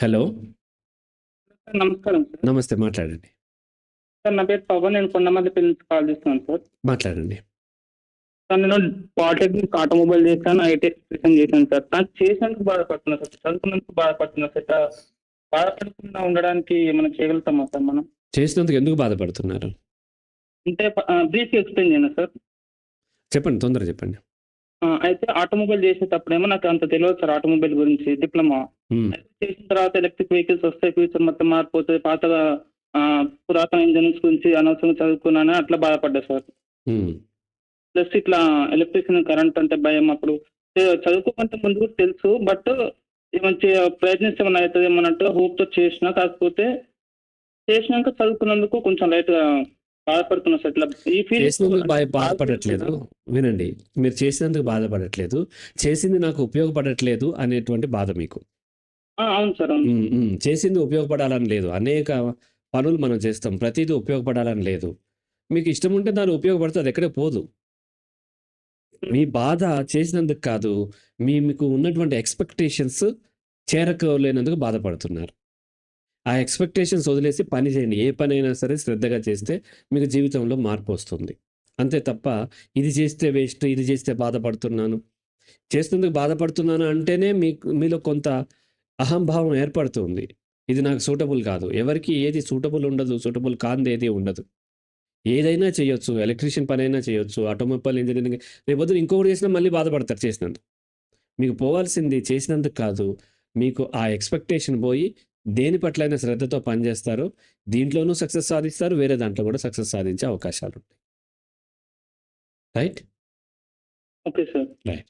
Hello. Sir నమస్కారం sir. నమస్తే. మాట్లాడండి. సార్ నా పేరు పవన్. నేను కొండమల్లిపల్లి నుంచి కాల్ చేస్తున్నాను సార్. మాట్లాడండి. సార్ నేను పాలిటెక్నిక్ ఆటోమొబైల్ చేశాను, ఐటీ ఎక్స్ప్రెషన్ చేశాను సార్. నాకు చేసినందుకు బాధపడుతున్నా సార్, చదువుకున్నందుకు బాధపడుతున్నా సార్. ఇట్లా బాధపడకుండా ఉండడానికి ఏమైనా చేయగలుగుతామా సార్ మనం? చేసినందుకు ఎందుకు బాధపడుతున్నారు? అంటే బ్రీఫ్ ఎక్స్ప్లెయిన్ చేయను సార్. చెప్పండి, తొందరగా చెప్పండి. అయితే ఆటోమొబైల్ చేసేటప్పుడేమో నాకు అంత తెలియదు సార్ ఆటోమొబైల్ గురించి, డిప్లొమా. ఉమ్, అయితే చేసిన తర్వాత ఎలక్ట్రిక్ వెహికల్స్ వస్తాయి, ఫ్యూచర్ మొత్తం మారిపోతుంది, పాతగా పురాతన ఇంజనీర్స్ గురించి అనవసరంగా చదువుకున్నాను, అట్లా బాధపడ్డా సార్. ఉమ్, ప్లస్ ఇట్లా ఎలక్ట్రిషియన్ కరెంట్ అంటే భయం. అప్పుడు చదువుకోమంటే ముందు కూడా తెలుసు, బట్ మంచి ప్రయత్నిస్తే ఏమన్నా అవుతుంది ఏమన్నట్టు హోప్తో చేసిన. కాకపోతే చేసినాక చదువుకున్నందుకు కొంచెం లైట్గా బాధపడుతున్నా సార్. ఇట్లా ఈ చేసినందుకు ఫీల్డ్ బాధపడట్లేదు. వినండి, మీరు చేసినందుకు బాధపడట్లేదు, చేసింది నాకు ఉపయోగపడట్లేదు అనేటువంటి బాధ మీకు. అవును సార్, అవును. చేసింది ఉపయోగపడాలని లేదు. అనేక పనులు మనం చేస్తాం, ప్రతిదీ ఉపయోగపడాలని లేదు. మీకు ఇష్టం ఉంటే దాన్ని ఉపయోగపడుతుంది, ఎక్కడే పోదు. మీ బాధ చేసినందుకు కాదు, మీకు ఉన్నటువంటి ఎక్స్పెక్టేషన్స్ చేరకోలేనందుకు బాధపడుతున్నారు. ఆ ఎక్స్పెక్టేషన్స్ వదిలేసి పని చేయండి. ఏ పనైనా సరే శ్రద్ధగా చేస్తే మీకు జీవితంలో మార్పు వస్తుంది. అంతే తప్ప ఇది చేస్తే వేస్ట్, ఇది చేస్తే బాధపడుతున్నాను, చేసినందుకు బాధపడుతున్నాను అంటేనే మీలో కొంత అహంభావం ఏర్పడుతుంది. ఇది నాకు సూటబుల్ కాదు. ఎవరికి ఏది సూటబుల్ ఉండదు, సూటబుల్ కానిది ఏది ఉండదు. ఏదైనా చేయొచ్చు, ఎలక్ట్రీషియన్ పనైనా చేయొచ్చు, ఆటోమొబైల్ ఇంజనీరింగ్. రేపొద్దున ఇంకొకటి చేసినా మళ్ళీ బాధపడతారు చేసినందుకు. మీకు పోవాల్సింది చేసినందుకు కాదు, మీకు ఆ ఎక్స్పెక్టేషన్ పోయి దేని పట్లైనా శ్రద్ధతో పనిచేస్తారు. దీంట్లోనూ సక్సెస్ సాధిస్తారు, వేరే దాంట్లో కూడా సక్సెస్ సాధించే అవకాశాలు ఉంటాయి. రైట్. Okay sir. రైట్.